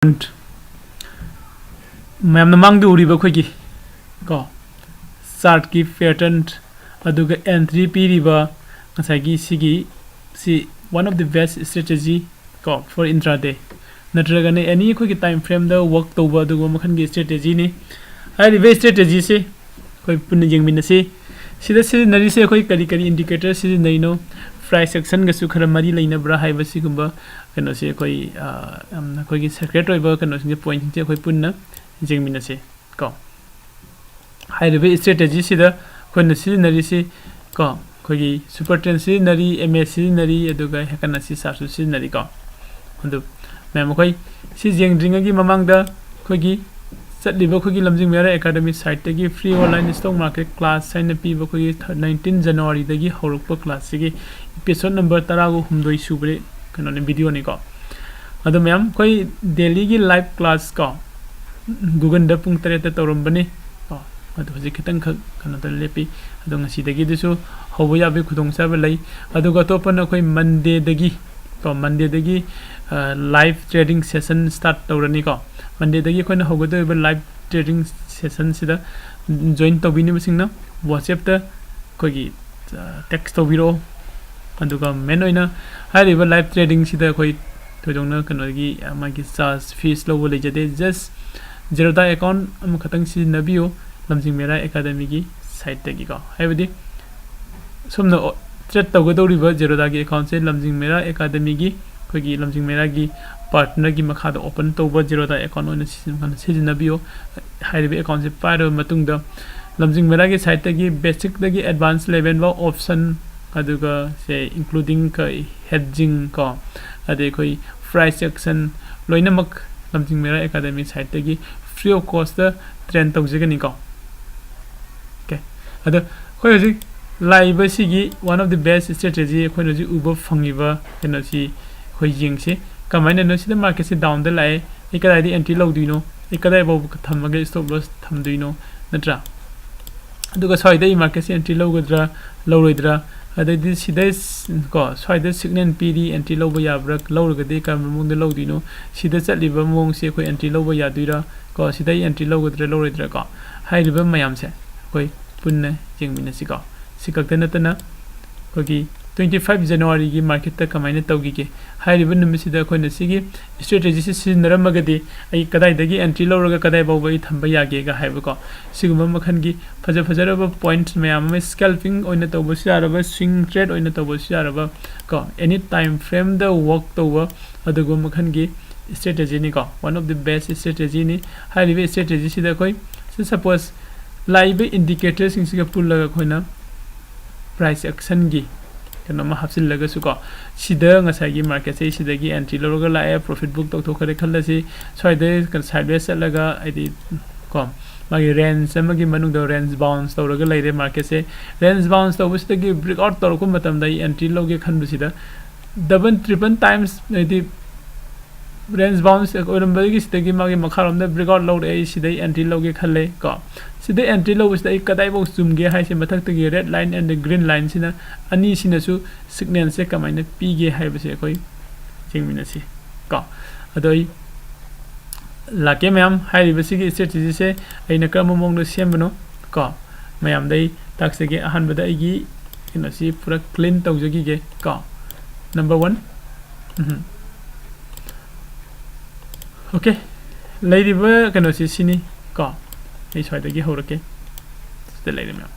ma'am नमंग उरीब अखोगी को chart की pattern अदुगा एंट्री पीरीब ngसागी सी one of the best strategy को फॉर इंट्राडे नत्रगने एनी अखोगी टाइम फ्रेम द वर्क तौब अदुगा मखन की स्ट्रेटजी ने हाइरिबे स्ट्रेटजी से कोई पुन यंगमिनसे सिदा सिजनरी से कोई करी करी इंडिकेटर सिजनैनो प्राइस एक्शन गसु खरा मरी लेनब्रा हाइबसी गुंबा कनो से कोई कोई सेक्रेट होइबा कनो से पॉइंट से कोई पुन्ना जेंगमिनसे को हाइरिबे स्ट्रेटजी सिदा कोन सिजनरी से को कोई सुपर ट्रेंड सिजनरी एमए सिजनरी अदुगा हेकन से सासु सिजनरी को अदु मैम कोई सि जेंगद्रिंगी ममांगदा कोई चलिब अखोगी लमजिंग मेरा एकेडमी साइट तगी free online stock market class sign पीब अखोगी 19 जनवरी तगी हौरप क्लास से एपिसोड नंबर 13 सूबरे कनो वीडियो ने को अदो मैम कोई डेली की लाइव क्लास को गूगल द पुंग 3 तौरबने को अदो हजि खितंग कनो त लेपी अदो ngasi दगी दिसु हौबो याबे खुदोंग साबे लै अदो गतोपन कोई मंडे दगी को मंडे दगी लाइव ट्रेडिंग सेशन स्टार्ट तौरनी को मंडे दगी कोई होगदो लाइव ट्रेडिंग सेशन सिदा जॉइन तौबिनी मसिंगना व्हाट्सएप ता कोई टेक्स्ट तौबिरो अदुगा मेन ओइना हारिबा लाइव ट्रेडिंग सिदा कोई थोजोंना कनोगी मागी चार्ज फीस लो ले जदे जस्ट जेरोदा अकाउंट अम खतंग सिनबियो लमजिंग मेरा एकेडमी की साइट तगी को हाइबदी सोमनो ट्रेड तौगदौरिबा जेरोदा की अकाउंट से लमजिंग मेरा एकेडमी की कोई लमजिंग मेरा की पार्टनर की मखा ओपन तौब जेरोदा अकाउंट सिजनबियो हाइरिबे अकाउंट से पारो मतुंग लमजिंग मेरा की साइट की बेसिक दगी एडवांस लेवल वा ऑप्शन अदुगा से इंक्लूडिंग हेजिंग को अदे कोई प्राइस एक्शन लोइनमक लमजिंग मेरा एकेडमी साइट की फ्री ऑफ कॉस्ट ट्रेन तौजगनी को ओके अदो कोई हजि लाइव सिगी one of the best strategy कोई हजि उब फंगिबा केनोसी कोई जिंगसे कमाइन नो सिदा मार्केट से डाउन द लाए एकदाई एंट्री लौदिनो एकदाई बाव थमगे स्टॉप लॉस थमदिनो नत्रा अदुगा स्वाइदे मार्केट से एंट्री लौगद्रा लौरोइद्रा अदि सिदा को स्वाइदे सिग्नल पीरी एंट्री लौबा याब्रा लौरगदे काममुंद लौदिनो सिदा चलिबा मोंग से कोई एंट्री लौबा यादुइरा को सिदा एंट्री लौगद्रा लौरोइद्रा को हाइरिबा मयाम से कोई पुन्ना जेंगमिनसि को सिकक्ते नतना कोई 25 जनवरी की मार्केट तक कमाइन तौगी के हाइरिबा नमिसिदा कोइन सिगी स्ट्रेटजी से सिजनरमगदि आई कदाइदगी एंट्री लौरगा कदाइ बावबा थंबा यागे गा हाइबको सिगुम मखन की फजरब पॉइंट्स मैम में स्कैल्पिंग ओइन तौबस यारबा स्विंग ट्रेड ओइन तौबस यारबा को एनी टाइम फ्रेम द वर्क तौबा अदुगो मखन की स्ट्रेटजी नि को one of the best strategy नि हाइरिबा स्ट्रेटजी सिदा कोई सपोज लाइव इंडिकेटर सिंग सिगा पुल्लगा कोइना प्राइस एक्शन की कनमा हाफसिल लगसु को सिदा ngसाई मार्केट से सिदागी एंट्री लौरगा लाए प्रॉफिट बुक तौथोखरे खल्लसी स्वाइदे कन साइडवेज चलगा आइदि को मागी रेंज अमगी मनुंग द रेंज बाउंस तौरगा लाइरे मार्केट से रेंज बाउंस तौबसिदगी ब्रेकआउट तौरको मतम दई एंट्री लौगे खनबसिदा डबल ट्रिपल टाइम्स आइदि रेंज बाउंस ओरमबगी सिदागी मागी मखारम द ब्रेकआउट लौरे सिदai एंट्री लौगे खल्ले को सिदai एंट्री लौबसिदा कदाइ बौ चुमगे हाइसे मथक्तगी red line and the green line सिना अनि सिनसु सिग्नल से कमाइन पीगे हाइबसे कोई जेंगमिनसि को अदोई लाके मैम हाइरिबसि की स्ट्रेटजी से अइना क्रम मोंगनो सेमबनो को मैम दई ताक्सगे अहनबदा अइगी किनसि पूरा क्लीन तौजगी के को नंबर 1 ओके लैरिबा कनोसि सिनी को ए स्वाइदगी हौरके ते लैरि मैम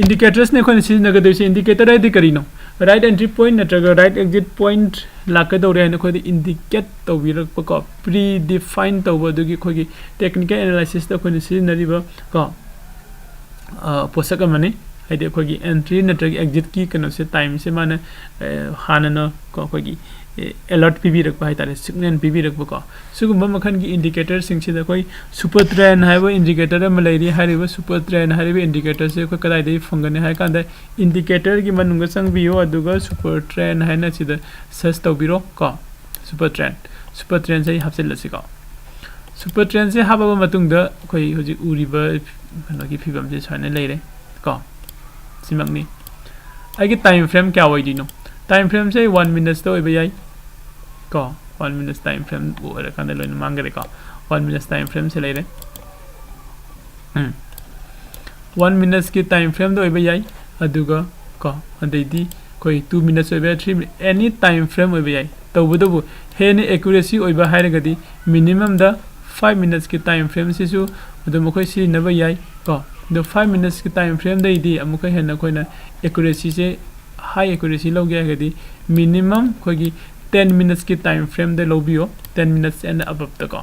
इंडिकेटर्स ने कोन सिजनगदे इंडिकेटर आइदि करिनो राइट एंट्री पॉइंट नत्रगा राइट एग्जिट पॉइंट लाकदौरे न खोदि इंडिकेट तौबिरक को प्री डिफाइन तौबदुगी खोगी टेक्निकल एनालिसिस त कोन सिजनरिबा को पोसक मने आइदि खोगी एंट्री नत्रगा एग्जिट की कनो से टाइम से माने हानन को खोगी अलर्ट पीबी रख पाई तारे सिग्नल पीबी रख को सुगुम मखन की इंडिकेटर सिंग से कोई सुपर ट्रेंड हाइबो इंडिकेटर अम लैरि हाइबो सुपर ट्रेंड हाइबो इंडिकेटर से कोई कदाइ दे फंगने हाइ कांदा इंडिकेटर की मनुंग संगबियो अदुगा सुपर ट्रेंड हाइना सिदा सर्च तौबिरो को सुपर ट्रेंड से हाफसेल लसिको सुपर ट्रेंड से हाबा मतुंग द कोई होजि उरिबा कनो की फिबम से छाने लैरे को सिमंगनी आगे टाइम फ्रेम क्या होइदिनो टाइम फ्रेम से 1 मिनट तो होइबा याई को 1 minutes time frame or kind of loin mangare ko 1 minutes time frame se leire 1 minutes ki time frame do iba yai aduga ko adidi koi 2 minutes oiba 3 minutes any time frame oiba yai tawbudu hen accuracy oiba hairagadi minimum da 5 minutes ki time frame sisu adu mokoi si naba yai ko the 5 minutes ki time frame da idi amukai hen koi na accuracy se high accuracy log gaya gadi minimum koi gi 10 minutes ki time frame da lobio 10 minutes and above da ko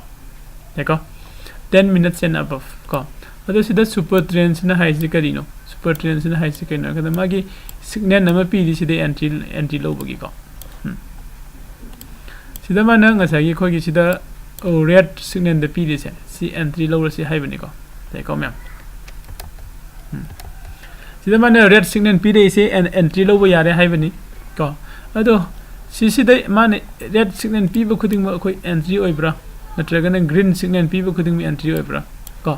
dekho 10 minutes and above ko adu sida super trend na high se karino super trend na high se karino kada magi signal nama pi di sida entry lobagi ko sida mana ngasagi koi gi sida red signal da pi di se si entry lower si high bani ko dekho ma'am sida mana red signal pi de se and entry lower yare high bani ko ado sida mana red signal pi ba khuding ma koi entry oibra natraga na green signal pi ba khuding mi entry oibra ko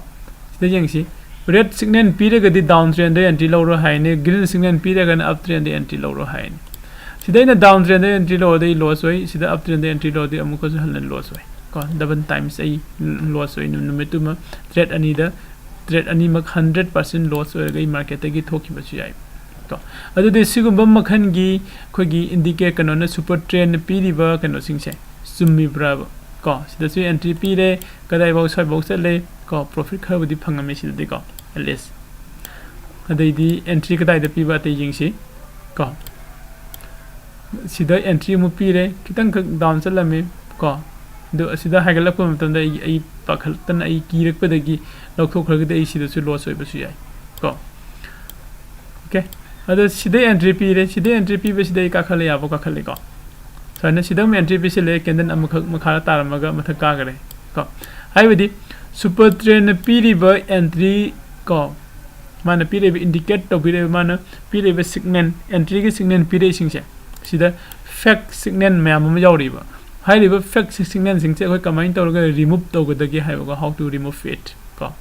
sida jeng si red signal pi de gadi down trend de entry lower high ne green signal pi de gan up trend de entry lower high ne sida ina down trend de entry lower de loss oi sida up trend de entry lower de amuko su halan loss oi ko double times ai loss oi numituma trade ani da trade ani mak 100% loss oi ga market gi thoki ba su yai to adu de sigumba makhan gi khogi indicate kano na super trend pi riba kano sing se summi bra ko sida su entry pi re kadai bau soi bau se le ko profit kha budi phangame sida de ko at least adai di entry kadai da pi ba te jing si ko sida entry mu pi re kitang down se lame ko do sida hagala ko matam da ai pakhal tan ai kirak pa dagi lokthok khra ga ai sida su loss oi ba su yai ko okay ado sida entry pi re sida entry pi ba sida ka khale ya ba ka khale ko sana sida me entry pi se le candle amakha makha tar maga matha ka gare ko hai bidi super trend pi ri ba entry ko mana pi re indicate to pi re mana pi re signal entry gi signal pi re sing se sida fake signal mayam ma yauri ba hai ri ba fake signal sing se koi comment to ga remove to ga da gi hai ba how to remove it ko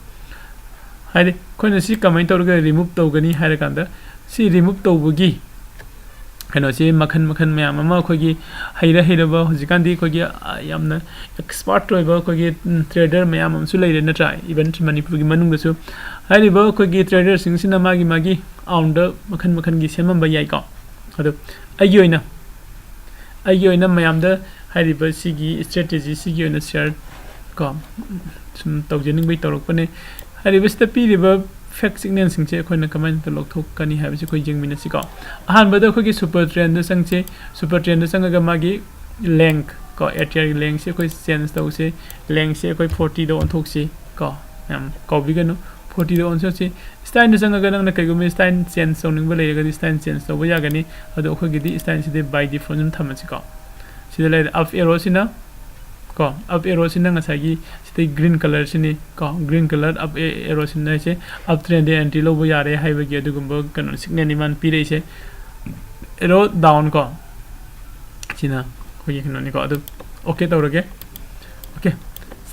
hai ri koi na si comment to ga remove to ga ni hai ra kan da si remove to bu gi kano si makhan mayam ma koi gi haira ba hojikan di koi gi yamna expert roi ba koi gi trader mayam am su leire na try even manipur gi manung da su hai ri ba koi gi trader sing sina magi aund makhan gi semam ba yai ko ado agi oina mayam da hai ri ba si gi strategy si gi oina share ko sum tawjening bai torok pane hai ri ba sta pi ri ba fake signal sing che khoi na comment to lok thok kani ha bi khoi jing min si ko ahan ba da khoi gi super trend sang che super trend sang ga magi length ko atier length se khoi sense to se length se khoi 40 do on thok si ko am ko bi ga no 40 do on so si stand sang ga nang na kai go mi stand sense so ning ba le ga di stand sense to ba ya ga ni ado khoi gi di stand si de by default tham si ko si de le up arrow si na ko up arrow sin nga sagi site green color sini ko green color up arrow sin na se up trend entry lo bo yare hai ba ge du gumbo kan signal ni man pi re se arrow down ko china ko ye no ni ko adu okay to roge okay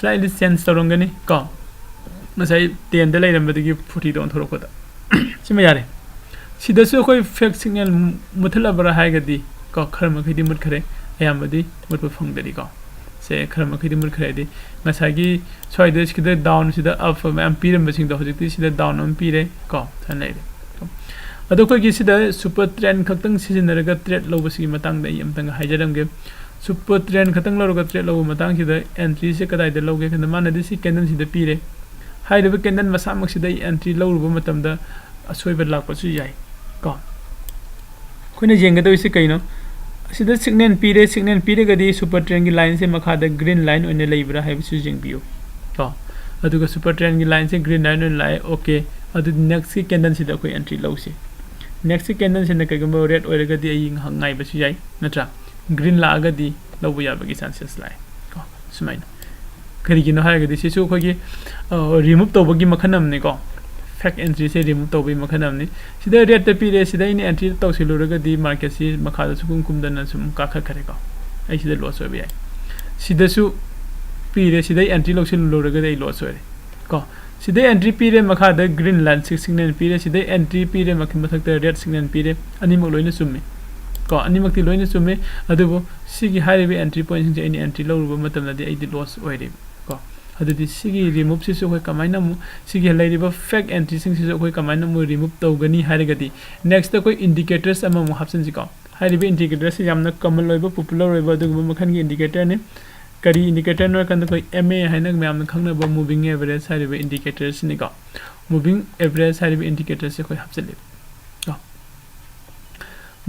slightly sense to rongani ko na sai 10 de lai ram ba gi 40 don thoro ko da chima yare sida su koi fake signal muthala bara hai ga di ko kharma khidi mut khare ayam ba di mut pa phang de ko se kharma khidi mur khare ngasagi soi de skida down sida up am piram basing do hojik sida down am pire ko than lai ado ko gi sida super trend khaktang sizinaraga trade lo basi matang da yam tang haijaram ge super trend khatang lo ga trade lo matang sida entry se kadai de lo ge kan man de si candle sida pire hai de candle masa mak sida entry lo ru matam da asoi ba lak pa su yai ko khoina jeng ga do si kaino sida signal pire ga di super trend gi line se makha da green line one leibra hai su jing biu to adu ga super trend gi line se green line on lai okay adu next ki candle sida koi entry lo se next ki candle se na ka gamba red oil ga di ai hangai ba su yai natra green la ga di lo bu ya ba gi chances lai ko sumai kari gi no ha ga di se su ko gi remove to ba gi makhanam ne ko fake entry se remove to bi makhanam ni sida red ta pire sida ini entry to siluraga di market si makha da sukum kum dana sum ka kha khare ko ai sida loss hobe ai sida su pire sida entry lo siluraga dai loss hoye ko sida entry pire makha da green line signal pire sida entry pire makhin mathak da red signal pire ani mo loina summi ko animakti loina chume adubo sigi haribe entry point sing any entry loruba matamna di aidi loss oire ko adudi sigi remove si so koi kamaina mu sigi lairiba fake entry sing si so koi kamaina mu remove tawgani harigadi next koi indicators ama mu hapsan ji ko haribe indicators yamna common loiba popular loiba adugo makhan gi indicator ne kari indicator no kan koi ma haina myam khangna ba moving average haribe indicators ni ko moving average haribe indicators se koi hapsale ko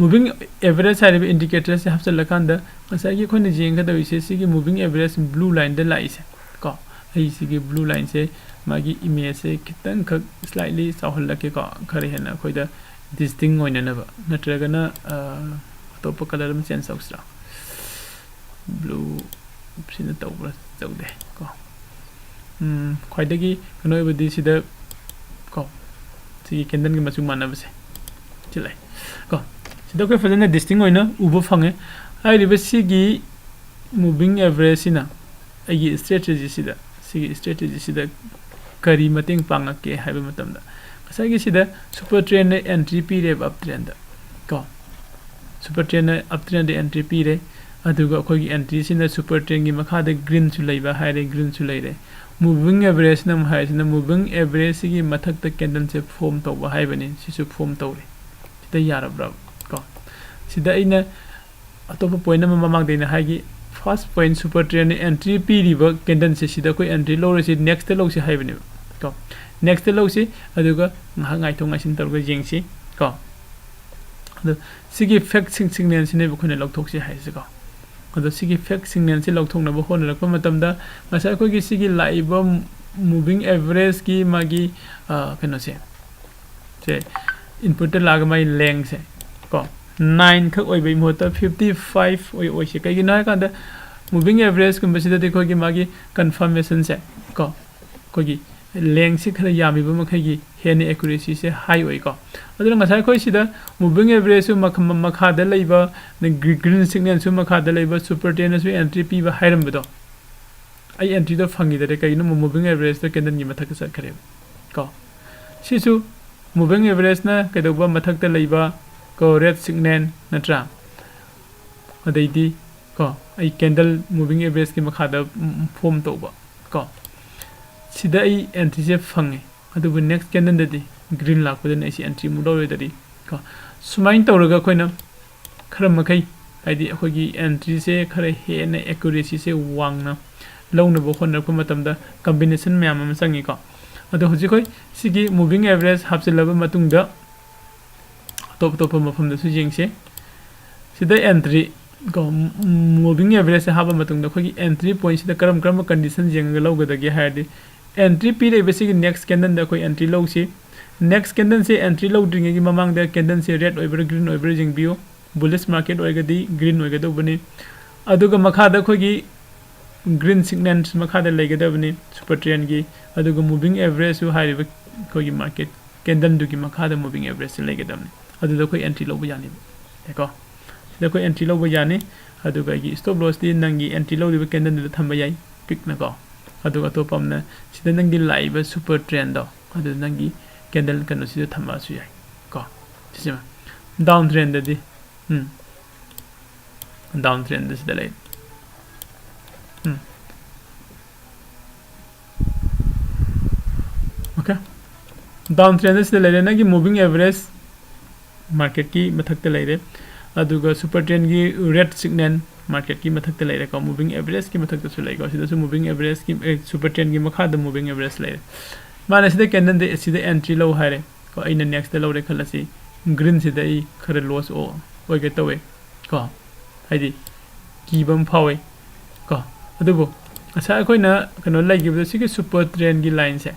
moving average haribe indicators se hapsal kanda masai gi khone jenga da wise sigi moving average blue line da lai se ko ai sigi blue line se magi image se kitang khak slightly sahul lake ko khare hena khoi da distinct oina na ba natraga na top color ma change ausra blue sina tawra tawde ko khoi da gi kanoi budi sida ko sigi kendan gi machu mana ba se chilai ko sida ko fajana distinct oina ubo phange ai riba sigi moving average sina ai strategy sida sigi strategy sida kari mating panga ke haiba matamda kasagi sida super trend entry pire uptrend ko super trend uptrend entry pire aduga khoi entry sina super trend gi makha de green chu leiba haire green chu leire moving average nam hai sina moving average gi mathak ta candle se form to ba hai bani sisu form to re sida yarabra ko sida ina atopa point ma mamang de na hai gi first point super trend entry piriba candle se sida koi entry low se next low se hai bani ko next low se aduga nga ngai thong asin tor ga jeng si ko adu sigi fact signal sine bu khone lok thok se hai se ko adu sigi fact signal se lok thok na bu hon rakpa matam da masa ko gi sigi laiba moving average ki magi kano se input lag mai leng se ko 9 khak oi bai mota 55 oi se kai gi na kan da moving average kum basida de ko gi magi confirmation se ko gi leng si khara yami ba makhai gi hene accuracy se high oi ko aduna ngasai khoi sida moving average su makha da leiba green signal su makha da leiba super trend su entry pi ba hairam bedo ai entry do phangi da kai no moving average da kendan gi mathak sa khare ko si su moving average na kai do ba mathak da leiba ko red signal natra adai di ko ai candle moving average ki makha da form to ba ko sida ai entry se phangi adu next candle da di green lakpa da ai entry mu do da di ko sumain tawraga khoina khara makai haidi akhoi gi entry se khara he na accuracy se wangna lawna bo khon rakpa matam da combination myam am sangi ko adu hoji khoi sigi moving average hapsilaba matung da top top mafam da su jengse sida entry ko moving average haba matung da khoi entry point sida karam condition jeng lawga da ge haidi entry p re basic next candle da koi entry low si next candle se entry low dring gi mamang da candle se red over green over jing bio bullish market oiga di green oiga do bani aduga makha da khoi gi green signal makha da lega da bani super trend gi aduga moving average su high khoi gi market candle du gi makha da moving average lega da bani adu da khoi entry low yani eko da khoi entry low yani aduga gi stop loss di nangi entry low di candle da thamba yai pick na ko aduga to pamna sida nangi live super trend do adu nangi candle kanu sida thamba su yai ko sima down trend di down trend sida lai okay down trend sida lai nangi moving average market ki mathak te lai re aduga super trend gi red signal market ki mathak te lai re ko moving average ki mathak te su lai ko sida su moving average ki super trend gi makha da moving average lai mana sida candle de sida entry low hare ko aina next de low re khalasi green sida I khare loss o oi ge tawe ko haidi ki bam phawe ko adubo asa koi na kano lai gi bu sigi super trend gi line se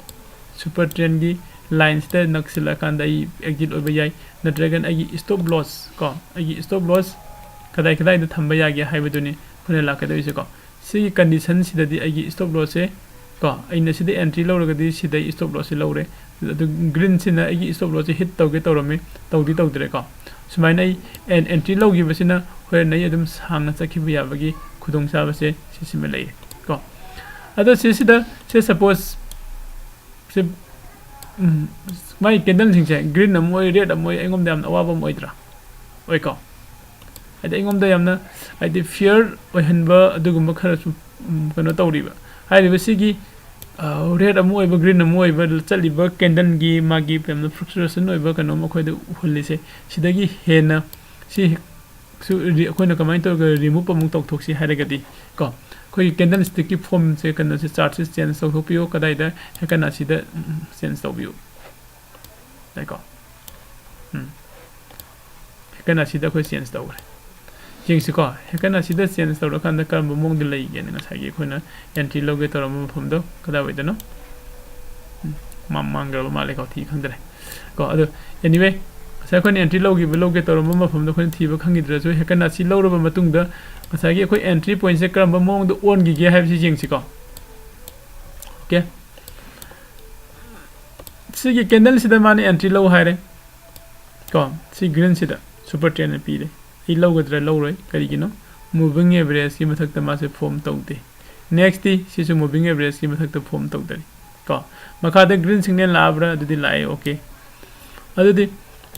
super trend gi lines te naksila kan dai exit oba yai na dragon agi stop loss ko agi stop loss kadai da thamba ya ge haibaduni phune la ka dai se ko si condition sida di agi stop loss se ko aina sida entry low ga di sida stop loss se low re adu green sina agi stop loss hit tawge tawrami tawdi tawdre ko sumaina ai entry low gi basina hoi nai adum sangna chakhi bu ya bagi khudong sa ba se sisime lai ko adu sida se suppose se mai candle sing se green na moi red na moi engom dam awaba moi dra oi ko ꯍꯥꯏꯗꯤ ꯑꯩꯉꯣꯟꯗ ꯌꯥꯝꯅ ꯍꯥꯏꯗꯤ fear ꯑꯣꯏꯍꯟꯕ ꯑꯗꯨꯒꯨꯝꯕ ꯈꯔꯁꯨ ꯀꯩꯅꯣ ꯇꯧꯔꯤꯕ ꯍꯥꯏꯔꯤꯕꯁꯤꯒꯤ red ꯑꯃ ꯑꯣꯏꯕ ꯒ꯭ꯔꯤꯟ ꯑꯃ ꯑꯣꯏꯕ ꯆꯠꯂꯤꯕ ꯀꯦꯟꯗꯜꯒꯤ ꯃꯥꯒꯤ ꯌꯥꯝꯅ ꯐ꯭ꯂꯛꯆꯨꯌꯦꯁꯟ ꯑꯣꯏꯕ ꯀꯩꯅꯣꯝ ꯑꯩꯈꯣꯏꯗ ꯎꯍꯜꯂꯤꯁꯦ ꯁꯤꯗꯒꯤ ꯍꯦꯟꯅ ꯁꯨ ꯑꯩꯈꯣꯏꯅ ꯀꯃꯥꯏꯅ ꯇꯧꯔꯒ ꯔꯤꯃꯨꯚ ꯑꯃꯨꯛ ꯇꯧꯊꯣꯛꯁꯤ ꯍꯥꯏꯔꯒꯗꯤ ꯀꯣ ꯑꯩꯈꯣꯏꯒꯤ ꯀꯦꯟꯗꯜ ꯁ꯭ꯇꯤꯛꯀꯤ ꯐꯣꯝꯁꯦ ꯀꯩꯅꯣꯁꯦ ꯆꯥꯔꯠꯁꯦ ꯆꯦꯟꯖ ꯇꯧꯊꯣꯛꯄꯤꯌꯨ ꯀꯗꯥꯏꯗ ꯍꯦꯀꯟ ꯑꯁꯤꯗ ꯆꯦꯟꯖ ꯇꯧꯕꯤꯌꯨ ꯌꯥꯏꯀꯣ ꯍꯦꯀꯟ ꯑꯁꯤꯗ ꯑꯩꯈꯣꯏ ꯆꯦꯟꯖ ꯇꯧꯈ꯭ꯔꯦ ꯌꯦꯡꯁꯤꯀꯣ ꯍꯦꯀꯟ ꯑꯁꯤꯗ ꯆꯦꯟꯖ ꯇꯧꯔꯀꯥꯟꯗ ꯀꯔꯝꯕ ꯃꯑꯣꯡꯗ ꯂꯩꯒꯦꯅ ꯉꯁꯥꯏꯒꯤ ꯑꯩꯈꯣꯏꯅ ꯑꯦꯟꯇ꯭ꯔꯤ ꯂꯧꯒꯦ ꯇꯧꯔꯝꯕ ꯃꯐꯝꯗꯣ ꯀꯗꯥꯏꯋꯥꯏꯗꯅꯣ ꯃꯥꯡꯈ꯭ꯔꯕ ꯃꯥꯜꯂꯦꯀꯣ ꯊꯤ ꯈꯪꯗ꯭ꯔꯦ ꯀꯣ ꯑꯗꯣ ꯑꯦꯅꯤꯋꯦ ꯉꯁꯥꯏ ꯑꯩꯈꯣꯏꯅ ꯑꯦꯟꯇ꯭ꯔꯤ ꯂꯧꯒꯦ ꯇꯧꯔꯝꯕ ꯃꯐꯝꯗꯣ ꯑꯩꯈꯣꯏꯅ ꯊꯤꯕ ꯈꯪꯈꯤꯗ꯭ꯔꯁꯨ ꯍꯦꯀꯟ ꯑꯁꯤ ꯂꯧꯔꯕ ꯃꯇꯨꯡꯗ ꯉꯁꯥꯏꯒꯤ ꯑꯩꯈꯣꯏ ꯑꯦꯟꯇ꯭री ꯄꯣꯏꯟꯠꯁꯦ ꯀꯔꯝꯕ ꯃꯑꯣꯡꯗ ꯑꯣꯟꯈꯤꯒꯦ ꯍꯥꯏꯕꯁꯤ ꯌꯦꯡꯁꯤꯀꯣ ओके सिगी कैंडल सिदा माने एंट्री लो हायरे को सि ग्रीन सिदा सुपर ट्रेंड पीरे इ लौगद्रा लौरोय करिगिनो मूविंग एवरेज की मथकता मासे फॉर्म तौदे नेक्स्ट दी सिसु मूविंग एवरेज की मथकता फॉर्म तौदरी को मखादा ग्रीन सिग्नल लाब्रा अदुदि लाए ओके अदुदि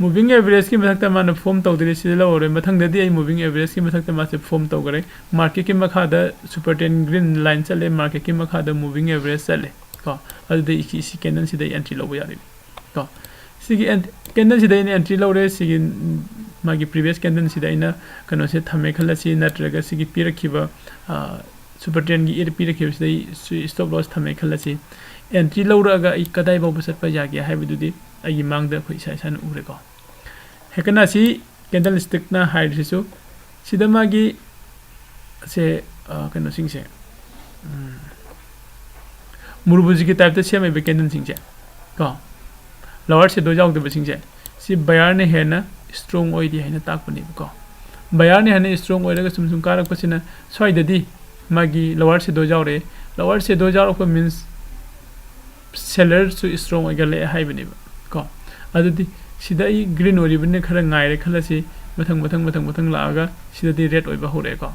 मूविंग एवरेज की मथकता माने फॉर्म तौदरी सिदा लौरोय मथंगदि आई मूविंग एवरेज की मथकता मासे फॉर्म तौगरे मार्केट की मखादा सुपर ट्रेंड ग्रीन लाइन चले मार्केट की मखादा मूविंग एवरेज चले को अदुदि इसी कैंडल सिदा एंट्री लौबो यारे को सिगी कैंडल सिदा एंट्री लौरे सिगी मागी प्रीवियस कैंडल सिदा इना कनो से थमे खलसी नत्रगा सिगी पिरखिबा सुपर ट्रेंड की एर पिरखिबा सिदा स्टॉप लॉस थमे खलसी एंट्री लौरगा इ कदाई बाबु सटपा यागे हाइबदुदि अगी मांगदा खoi साइसान उरे को हेकना सी कैंडल स्टिक ना हाइड्रिसु सिदा मागी से कनो सिंगसे मुरबुजी की टाइप से सेम कैंडल सिंगसे को लोअर से दो जाउदबा सिंगसे सी बायर ने हेना स्ट्रॉन्ग ओइदि हैना ताकपनि को बायर ने हेना स्ट्रॉन्ग ओइरगा सुम कारकपसिना सोइददि मागी लोअर से दो जाउरे लोअर से दो जाउर को मींस सेलर सु स्ट्रॉन्ग ओइगले हाइबनि को अदुदि सिदा इ ग्रीन ओरिबने खरा ngaire खलसि मथंग लागा सिदादि रेड ओइबा होरे को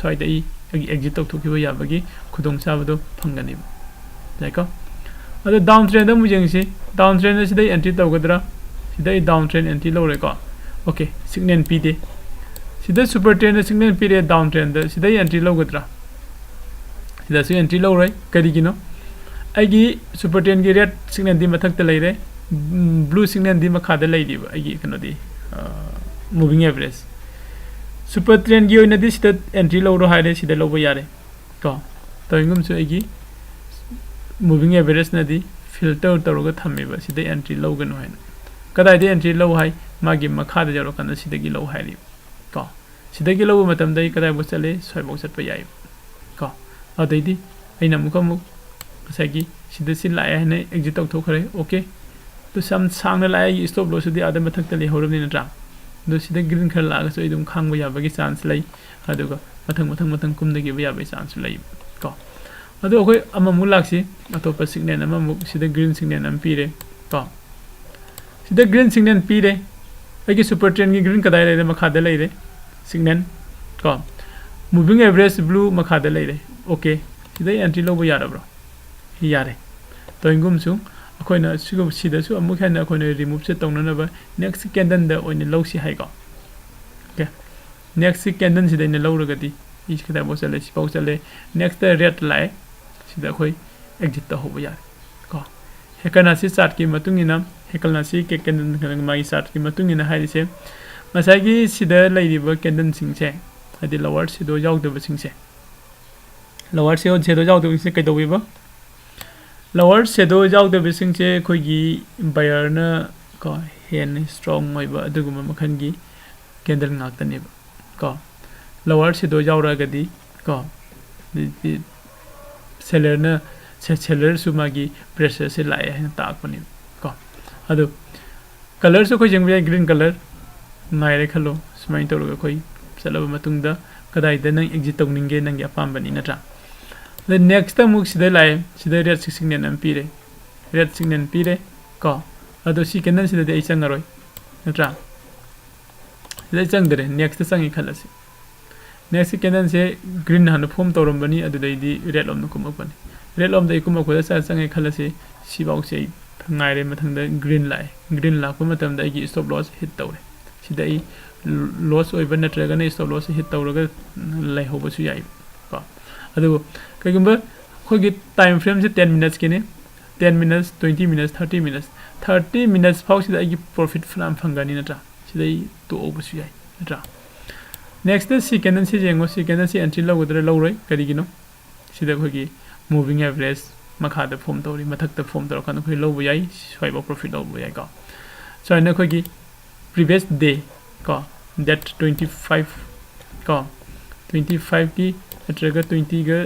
सोइदा इ एग्जिट तौथुकिबा याबगी खुदोंग चाबदो फंगनि जायको अदो डाउन ट्रेंड मु जेंगसि डाउन ट्रेंड सिदा एंट्री तौगदरा सिदा डाउन ट्रेंड एंट्री लौरे को ओके सिग्नल पीदे सिदा सुपर ट्रेंड सिग्नल पीरे डाउन ट्रेंड सिदा एंट्री लौगदरा सिदा सु एंट्री लौरै करिगिनो आइगी सुपर ट्रेंड की रेड सिग्नल दि मथकते लैरे ब्लू सिग्नल दि मखादा लैदिबा आइगी कनोदि मूविंग एवरेज सुपर ट्रेंड की ओइनदि सिदा एंट्री लौरो हाइरे सिदा लौबो यारे को तोइंगम सु आइगी मूविंग एवरेज नदी फिल्टर तौरगा थमेबा सिदा एंट्री लौगनो हैन कदाइदि एंट्री लौ हाइ मागी मखादा जरो कन सिदगी लौ हाइरि को सिदगी लौ मतम दai कदाइ बो चले सोइबो चटपा याइ को अदैदि अइना मुकमुक साइगी सिदा सि लाय हैने एग्जिट तौथोखरे ओके तो सम सांगना लाय स्टॉप लॉस दि आदम मथक तले होरबनि नत्रा दो सिदा ग्रीन खर लागा सो इदुम खांगबो याबगी चांस लै अदुगा मथंग कुमदगी बो याबे चांस लै को अदो अखोय अममु लाक्सि अतोप सिग्नल अममु सिदा ग्रीन सिग्नल अम पीरे को सिदा ग्रीन सिग्नल पीरे अगी सुपर ट्रेंड की ग्रीन कदाइ लै मखादा लै रे सिग्नल को मूविंग एवरेज ब्लू मखादा लै रे ओके सिदा एंट्री लौबो यारब्रो यारे तो इंगुमसु अखोयना सिगु सिदासु अमु खेना अखोयना रिमूव से तौननबा नेक्स्ट कैंडल द ओइन लौसि हाइको ओके नेक्स्ट कैंडल सिदा इन लौरगदि इस खदा बो चले सिपाउ चले नेक्स्ट रेड लाइ सिदा अखोय एग्जिट त होबो यार को हेकना सि चार्ट की मतुंगिना हेकलना सि के कैंडल खरंग मागी चार्ट की मतुंगिना हाइरिसे मसागी सिदा लैरिबा कैंडल सिंगसे हदि लोअर से दो जाउदबा सिंगसे लोअर से दो जाउदबा सिंगसे कैदोबिबा लोअर शेडो जाउदबा सिंगसे खोगी बायरना को हेन स्ट्रांग ओइबा अदुगुमा मखनगी कैंडल ngaktane को लोअर शेडो जाउरागदि को सेलरना सेलर सुमागी प्रेशर से लाए है ताकपनि को अदु कलर सु खोय जेंबे ग्रीन कलर नायरे खलो स्माइन तोरगा खोय चलब मतुंगदा कदाइदा नंग एग्जिट तौनिंगे नंग अपामबनि नत्रा the next muk sida lai sida red signal am pire red signal pire ko ado si kenan sida de changaroi natra sida changdre next changi khalasi next kenan se green han form torom bani adu dai di red lom nukum bani red lom dai kuma ko sa changi khalasi si bau se ngaire mathang da green la ko matam da gi stop loss hit tawre sida ai loss oiba natraga na stop loss hit tawraga lai hoba su yai ko adu kagumba khogi time frame se 10 minutes kine 10 minutes 20 minutes 30 minutes fau sida ai profit flam phangani natra sida ai to oba su yai natra next the second se jengo second se entry lawdra lawroi karigino sida khogi moving average makha da form tori mathak da form tor kan khoi lobu yai soiba profit lobu yai ko so na khogi previous day ko that 25 ko 25 ki atraga 20 ga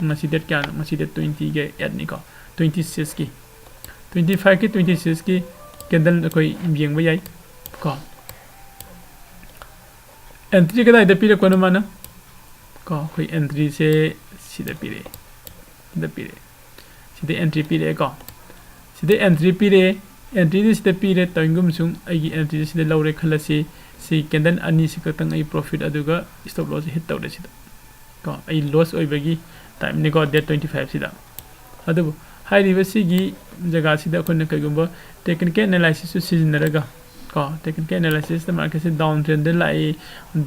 masi that kya masi that 20 ga add ni ko 26 ki 25 ki 26 ki candle koi yeng ba yai ko entry ka da pire ko na mana ko koi entry se sida pire da pire sida entry pire ko sida entry pire entry this the period tangum sung ai entry this the lawre khalasi si candle ani si katang ai profit aduga stop loss hit tawre sida ko ai loss oi bagi time ni ko that 25 sida adu high reverse gi jaga sida ko na kagumba technical analysis su sizinaraga ko technical analysis the market se down trend de lai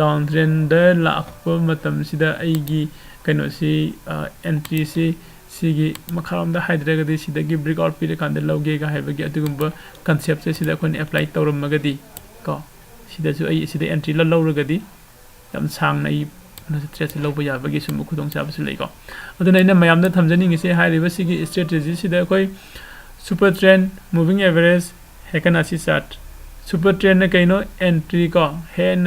down trend de la ko matam sida ai gi kano si entry si sigi makharam da hydra gadi sida gi breakout period kan da loge ga haiba gi adugumba concept se sida kon apply tawram magadi ko sida su ai sida entry la lawra gadi yam sang nai na stress lawba ya bagi sum khudong cha basu lai ko aduna ina mayam da thamjani ngi se high river sigi strategy sida koi super trend moving average Heikin ashi chart super trend na kaino entry ko hen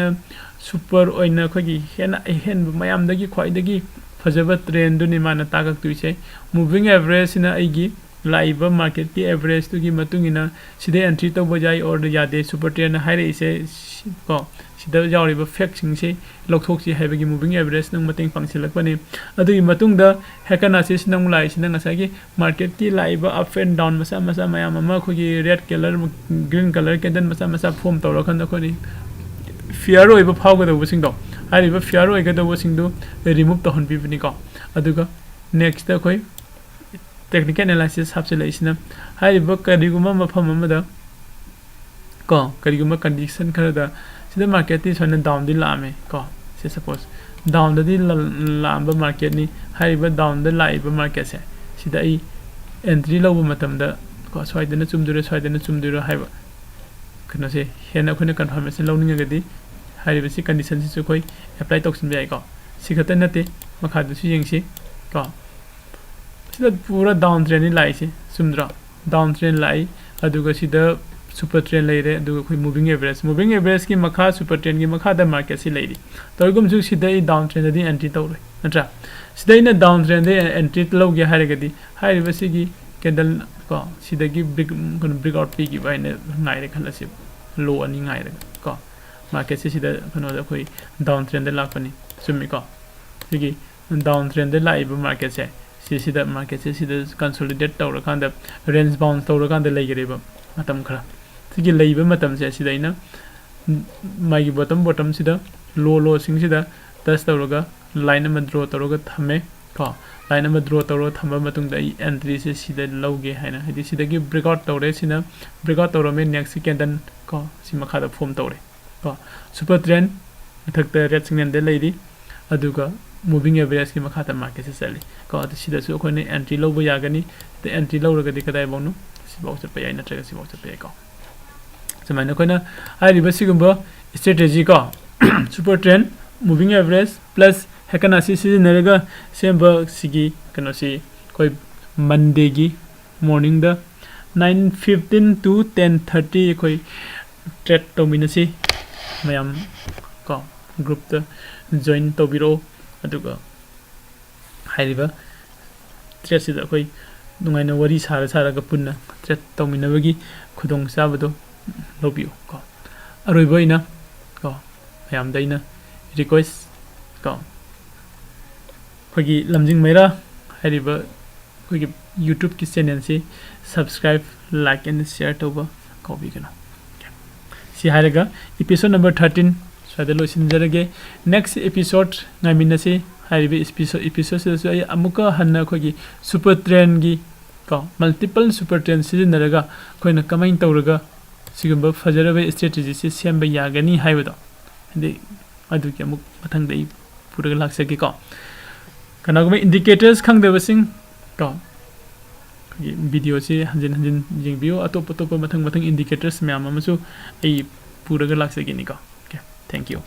super oina khogi hen mayam da gi khwai da gi fajaba trend du ni mana tagak tuise moving average na aigi live market ki average tu gi matungina sida entry to bajai or yade super trend haire ise ko sida jawri ba fact sing se lokthok si haiba gi moving average nang mating pangsilak bani adu gi matung da Heikin ashi nang lai sina ngasa gi market ki live up and down masa mayam ma ko gi red color green color candle masa form tawra khan ko ni fear oi ba phau ga da busing do hariba fear oi ga da busing do remove to hon bibni ko aduga next da koi technical analysis hapsela isna hariba kariguma mafam amada ko kariguma condition khara da sida market is on down di lame ko say suppose down the lamba market ni hariba down the live market se sida ai entry low matam da ko soidana chumdura haiba kana se hena khone confirmation lowning ga di hariba si condition si koi apply toksin bai ko sikata nate makha du si yeng si ko sida pura down trend ni lai si sumdra down trend lai aduga sida super trend lai re aduga koi moving average ki makha super trend ki makha da market si lai ri torgum su sida I down trend di entry tawre natra sida ina down trend de entry low ge hariga di hariba si gi candle ko sida gi break out pi gi bai ne ngai re khala si low ani ngai re ko market se sida kano da koi down trend de lakpani sumi ko sigi down trend de live market se sida market se sida consolidate tawra kan da range bound tawra kan da lai gere ba matam khara sigi leiba matam se sida ina mai bottom sida low sing sida touch tawra line ma draw tawra thame ko line ma draw tawra thamba matung da entry se sida loge haina hidi sida gi breakout tawre sina breakout tawra me next candle ko sima khada form tawre ko super trend thakta red signal de leidi aduga moving average ki makha market se sali ko adu sida su ko ne entry low ya gani the entry low ga di kadai bonu sibaw cha pay na traga sibaw cha pay ko samana ko na ai reverse gumba strategy ko super trend moving average plus Heikin ashi sizinaraga semba sigi kano si koi Monday gi morning da 9:15 to 10:30 koi trade dominasi mayam ko group ta join tobiro aduga hairiba trade sida koi nungaina wari sara ga punna trade dominabagi khudong sabado lobiyo ko aroiba ina ko mayam daina request ko khogi lamjing meira hairiba khogi YouTube ki channel se subscribe like and share toba ko bigana si hairaga episode number 13 sadelo sinjarage next episode ngamina se hairiba episode se ay amuka hanna khogi super trend gi ko multiple super trend sizinaraga khoina comment tawraga सिगुंबा फजरबा strategy से same यागनी हाइबदो दे अदु के अमुक मथंग दे पुरगा लाक्सके को कनागुम इंडिकेटर्स खंगदबसिंग को वीडियो से हंजन हंजन जिंगबियो अतोप अतोप मथंग मथंग इंडिकेटर्स मैम अमसु ए पुरगा लाक्सके नि को ओके थैंक यू